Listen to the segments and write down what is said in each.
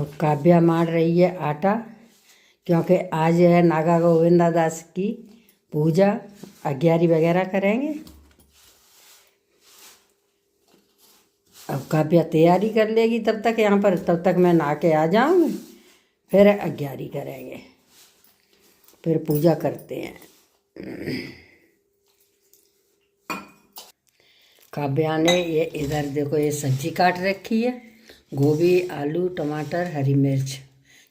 अब काव्या मार रही है आटा, क्योंकि आज है नागा गोविंदा दास की पूजा, अग्यारी वगैरह करेंगे। अब काव्या तैयारी कर लेगी तब तक यहाँ पर, तब तक मैं नहा के आ जाऊँगी, फिर अग्यारी करेंगे, फिर पूजा करते हैं। काव्या ने ये इधर देखो ये सब्जी काट रखी है, गोभी, आलू, टमाटर, हरी मिर्च,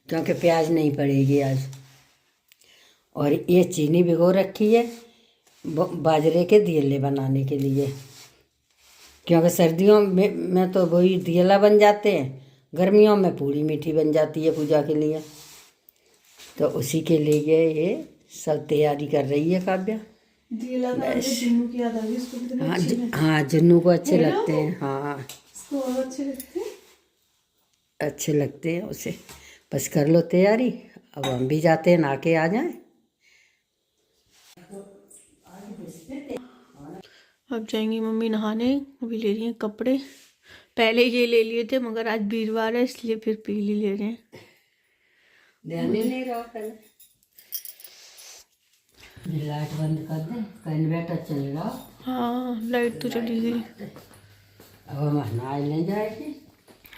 क्योंकि प्याज नहीं पड़ेगी आज। और ये चीनी भिगो रखी है बाजरे के दियले बनाने के लिए, क्योंकि सर्दियों में तो वही दियला बन जाते हैं, गर्मियों में पूरी मीठी बन जाती है पूजा के लिए। तो उसी के लिए ये सब तैयारी कर रही है काव्या। जुन्नू की याद आ गई उसको, कितने हाँ अच्छे हैं। हाँ, जुन्नू को अच्छे लगते हैं। हाँ उसको और अच्छे लगते हैं, अच्छे लगते हैं उसे। बस कर लो तैयारी, अब हम भी जाते हैं, नहा के आ जाएं। अब जाएंगी मम्मी नहाने, अभी ले रही हैं कपड़े। पहले ये ले लिए थे मगर आज वीरवार है इसलिए फिर पीली ले रहे हैं। ध्यान नहीं रहा पहले। लाइट बंद कर दे, इन्वर्टर चल रहा। हाँ लाइट तो चली गई। अब हम नहा ले जाएगी।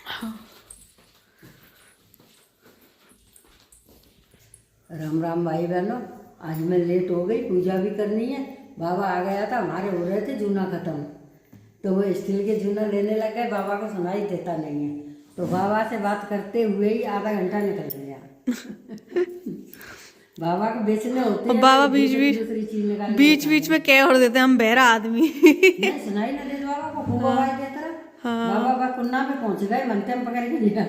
हाँ राम राम भाई बहनों, आज मैं लेट हो गई, पूजा भी करनी है। बाबा आ गया था, हमारे हो रहे थे जूना ख़त्म, तो वो स्टील के जूना लेने लग गए। बाबा को सुनाई देता नहीं है, तो बाबा से बात करते हुए ही आधा घंटा निकल गया। बाबा को बेचने होते हैं, बाबा बीच बीच में कह और देते हैं, हम बहरा आदमी। नहीं सुनाई ना दे बाबा को, खूब आवाज देता रहा। हाँ। बाबा कुन्ना पे पहुंच गए, मनते में पकड़ के लिया।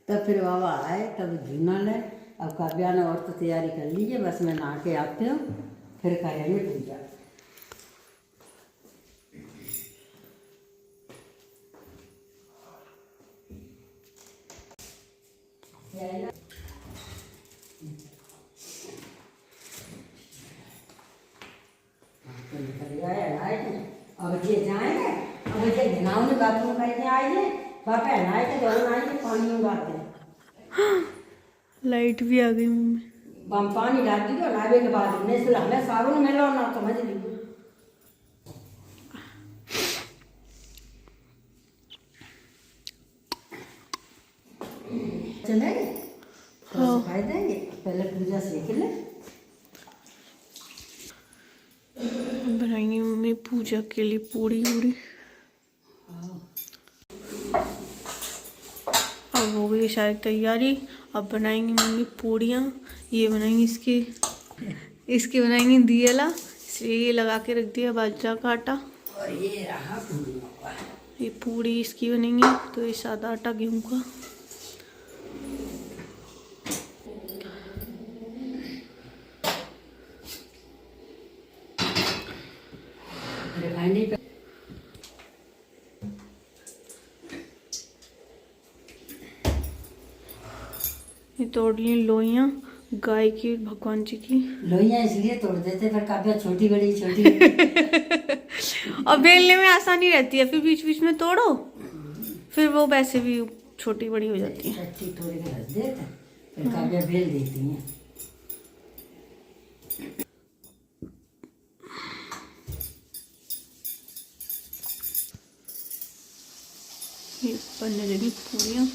तब फिर बाबा आए, तब जूना ले। अब काव्या ने और तो तैयारी कर लीजिए, बस मैं नहा के आती हूँ, फिर करेंगे पूजा। अब ये जाएंगे, अब ये गिनाव ने बाथरूम करके आइए, पापा नहाए के दोनों आएंगे, पानी में बातें। लाइट भी आ गई मम्मी। बम पानी डाल दी नहावे के बाद नहीं सुला मैं साबुन मिलो ना, समझ ली। चलेंगे तो सिखाई देंगे, पहले पूजा सीख ले। बनाएंगी मम्मी पूजा के लिए पूड़ी वूड़ी। अब हो गई सारी तैयारी, अब बनाएंगी मम्मी पूड़ियाँ। ये बनाएंगी इसकी बनाएंगी दियला, इसलिए ये लगा के रख दिया बाजरा का आटा। और ये रहा ये पूड़ी इसकी बनेंगी, तो ये सादा आटा गेहूँ का। रिफाइंड पे ये तोड़ ली लोइयाँ गाय की, भगवान जी की। लोइयाँ इसलिए तोड़ देते, पर काव्या छोटी बड़ी छोटी। और बेलने में आसानी रहती है, फिर बीच बीच में तोड़ो, फिर वो वैसे भी छोटी बड़ी हो जाती है। अच्छी थोड़ी के रख देते, फिर काव्या बेल देती हैं। ये बनने लगी पूरियाँ।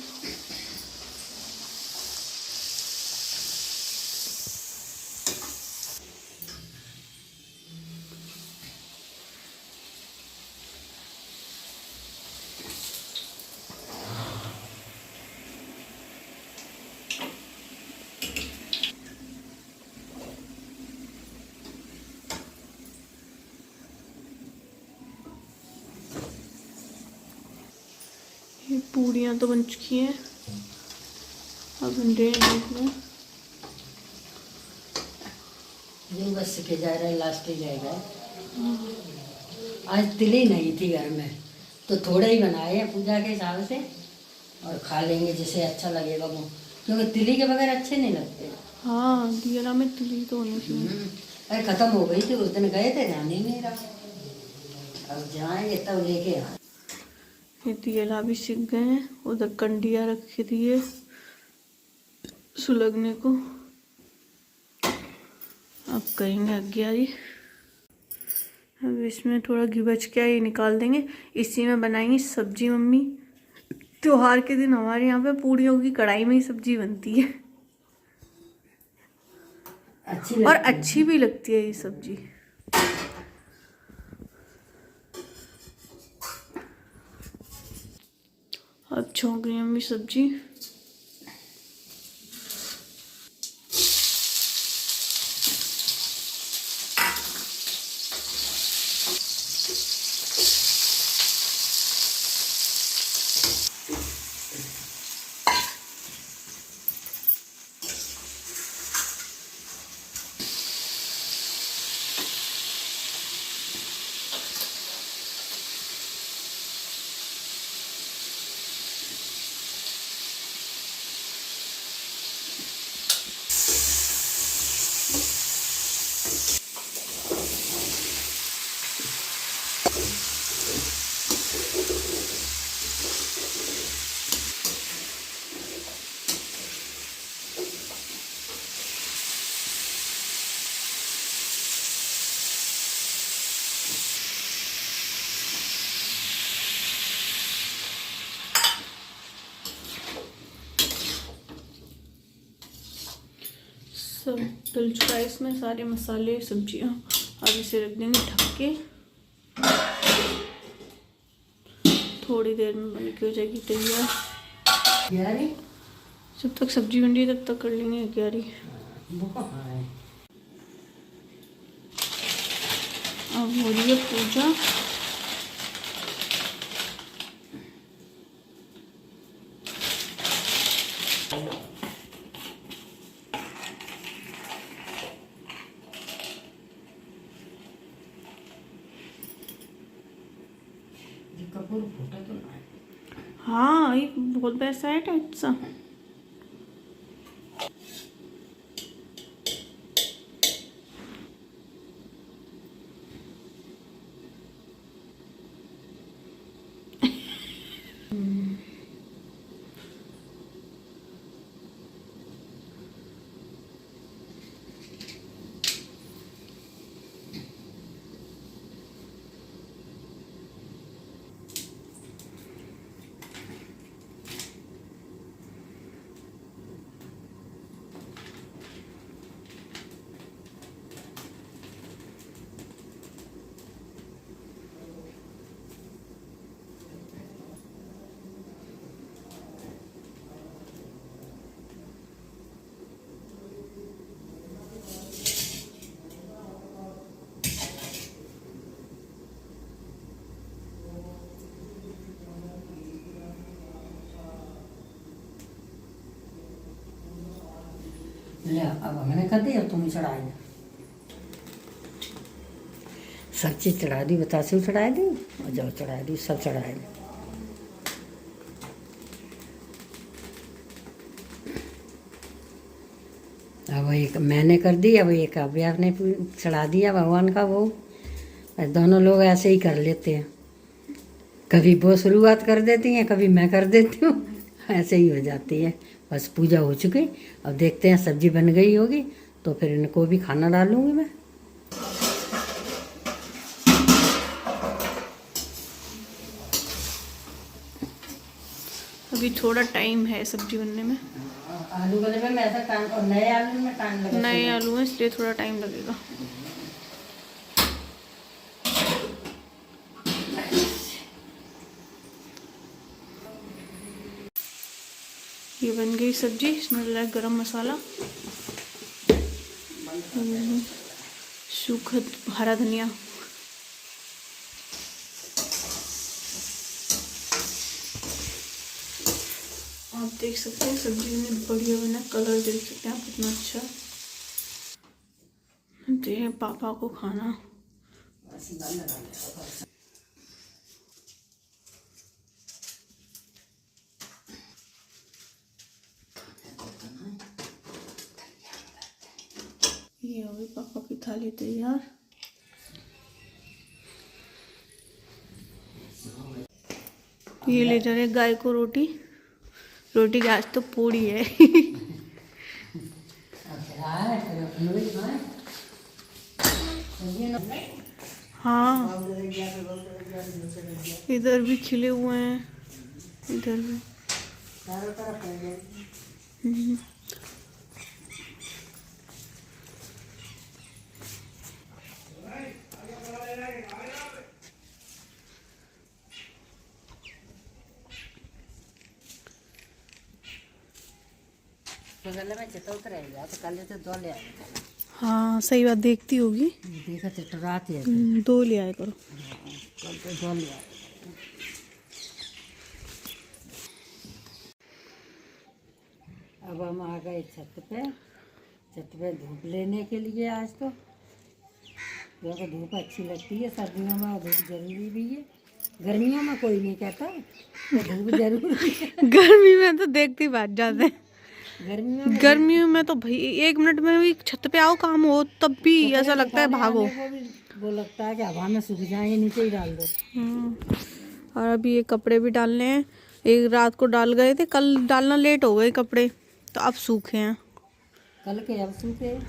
ये पूड़ियाँ तो बन चुकी हैं, अब बन रही हैं इसमें। ये बस सीखे जा रहा है, लास्ट ही रहेगा। आज तिली नहीं थी घर में, तो थोड़े ही बनाए हैं पूजा के हिसाब से, और खा लेंगे जिसे अच्छा लगेगा वो, क्योंकि तिली के बगैर अच्छे नहीं लगते। हाँ दियरा में तिली तो होनी चाहिए। अरे खत्म हो गई थी, उस दिन गए थे, ध्यान ही नहीं रहा। अब जाएंगे तब लेके आए। ये दियला भी सीख गए हैं, उधर कंडिया रखी थी है सुलगने को। अब करेंगे अग्यारी। अब इसमें थोड़ा घी बच गया, ये निकाल देंगे। इसी में बनाएंगे सब्जी मम्मी। त्योहार के दिन हमारे यहाँ पे पूड़ियों की कढ़ाई में ही सब्जी बनती है और अच्छी भी लगती है ये सब्जी। अब छोंक रही मम्मी सब्जी। सब डल चुका है इसमें सारे मसाले सब्जियां। अब इसे रख देंगे ढक के, थोड़ी देर में बन के हो जाएगी तैयार। जब तक सब्जी बन रही है तब तक कर लेंगे अग्यारी। अब हो रही है पूजा। हाँ ये बहुत वैसा है टाइट सा। ले अब हमने कर दी, अब तुम चढ़ाई। सब चीज़ चढ़ा दी, बतासे चढ़ा दी और जब चढ़ा दी सब चढ़ा दी। अब एक मैंने कर दी, अब एक अव्या ने चढ़ा दिया भगवान का वो। दोनों लोग ऐसे ही कर लेते हैं, कभी वो शुरुआत कर देती हैं कभी मैं कर देती हूँ, ऐसे ही हो जाती है। बस पूजा हो चुकी, अब देखते हैं सब्जी बन गई होगी तो फिर इनको भी खाना डालूंगी मैं। अभी थोड़ा टाइम है सब्जी बनने में। आलू गले में ऐसा टाइम, और नए आलू में टाइम लगेगा। नए आलू हैं इसलिए थोड़ा टाइम लगेगा। ये बन गई सब्जी। इसमें डाला गरम मसाला, सूखा हरा धनिया, आप देख सकते हैं सब्जी में बढ़िया बना, कलर देख सकते हैं आप कितना अच्छा। दे पापा को खाना। ये हो गई पापा की थाली तैयार। ये ले जा रहे हैं गाय को रोटी। रोटी की आज तो पूरी है। हाँ, इधर भी खिले हुए हैं, इधर भी। गले में चितौत रहेगा तो कल तो दो ले आएगा। हाँ सही बात, देखती होगी। देखा चिटराती है। 2 ले आए करो। कल तो दो ले आएगा। अब हम आ गए छत पे धूप लेने के लिए। आज तो देखो धूप अच्छी लगती है, सर्दियों में धूप जरूरी भी है, गर्मियों में कोई नहीं कहता धूप जरूरी है। गर्मी में तो देखते ही भाग जाते हैं। गर्मियों में तो भाई 1 मिनट में भी छत पे आओ काम हो तब भी ऐसा लगता है भागो। वो लगता है कि हवा में सूख जाएंगे, नीचे ही डाल दो। और अभी ये कपड़े भी डालने हैं। एक रात को डाल गए थे, कल डालना लेट हो गए कपड़े, तो अब सूखे हैं। कल के अब सूखे।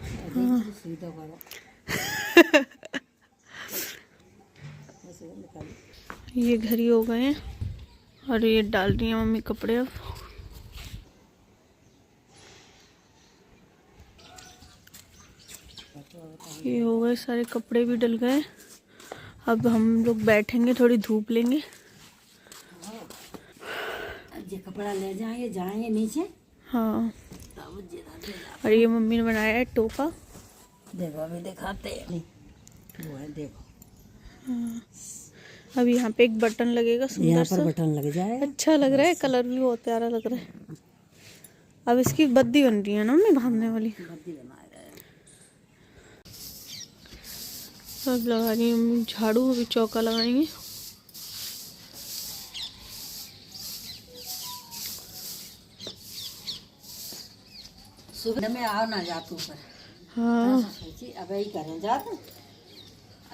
सीधा करो। ये घर ही हो गए हैं और ये डाल रही है मम्मी कपड़े। अब ये हो गए, सारे कपड़े भी डल गए। अब हम लोग बैठेंगे, थोड़ी धूप लेंगे। ये कपड़ा ले जाएंगे नीचे। हाँ, और ये मम्मी ने बनाया है टोपा। देखो अभी दिखाते हैं। वो है देखो। हाँ। अब यहाँ पे एक बटन लगेगा सुंदर सा। बटन लग जाएगा। अच्छा लग रहा है, कलर भी बहुत प्यारा लग रहा है। अब इसकी बद्दी बन रही है ना मम्मी, बांधने वाली। अब लगा रही हूँ झाड़ू, अभी चौका लगाएंगे। सुबह में आओ ना जातू पर। हाँ, सोची अब यही करें जाते।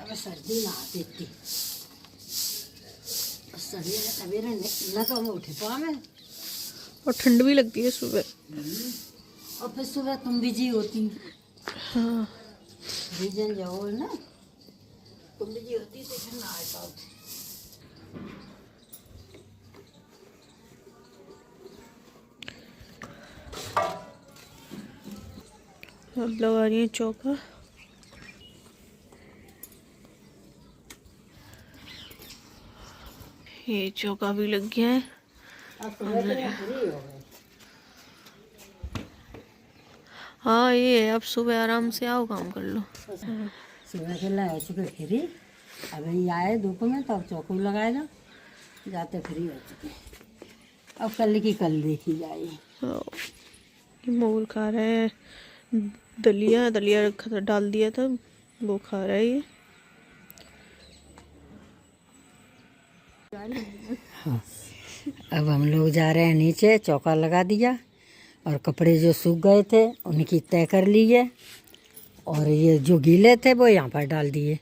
अब सर्दी ना आती थी, सर्दी में सवेरे न तो हम उठे पाओ में, और ठंड भी लगती है सुबह। और फिर सुबह तुम बिजी होती। हाँ, रीजन जाओ ना, तुम बिजी होती तो फिर ना आ पाओ। अब लगा रही है चौका। ये चौका भी लग गया है। हाँ, ये है, अब सुबह आराम से आओ काम कर लो। सुबह के लाए चुके फ्री, अभी आए धूप में तब चौको लगाएगा, जाते फ्री हो चुके। अब कल की कल देखी जाए। मोर खा रहे हैं दलिया रखा था, डाल दिया था, वो खा रहा है ये। हाँ। अब हम लोग जा रहे हैं नीचे, चौका लगा दिया और कपड़े जो सूख गए थे उनकी तय कर ली है, और ये जो गीले थे वो यहाँ पर डाल दिए।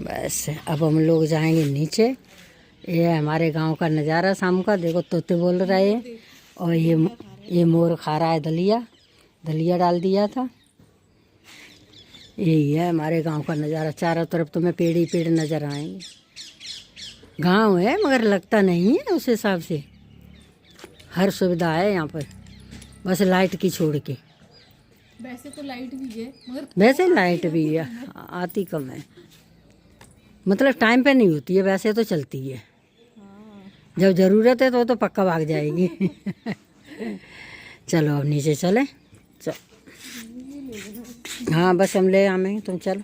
बस अब हम लोग जाएंगे नीचे। ये हमारे गांव का नज़ारा शाम का, देखो तोते बोल रहे हैं, और ये मोर खा रहा है दलिया डाल दिया था। यही है हमारे गांव का नज़ारा, चारों तरफ तुम्हें पेड़ ही पेड़ नज़र आएंगे। गांव है मगर लगता नहीं है उस हिसाब से, हर सुविधा है यहाँ पर, बस लाइट की छोड़ के। वैसे तो लाइट भी है, मगर वैसे लाइट भी है, आती कम है, मतलब टाइम पे नहीं होती है, वैसे तो चलती है। जब ज़रूरत है तो पक्का भाग जाएगी। चलो अब नीचे चले। चल हाँ, बस हम ले आएंगे, तुम चलो।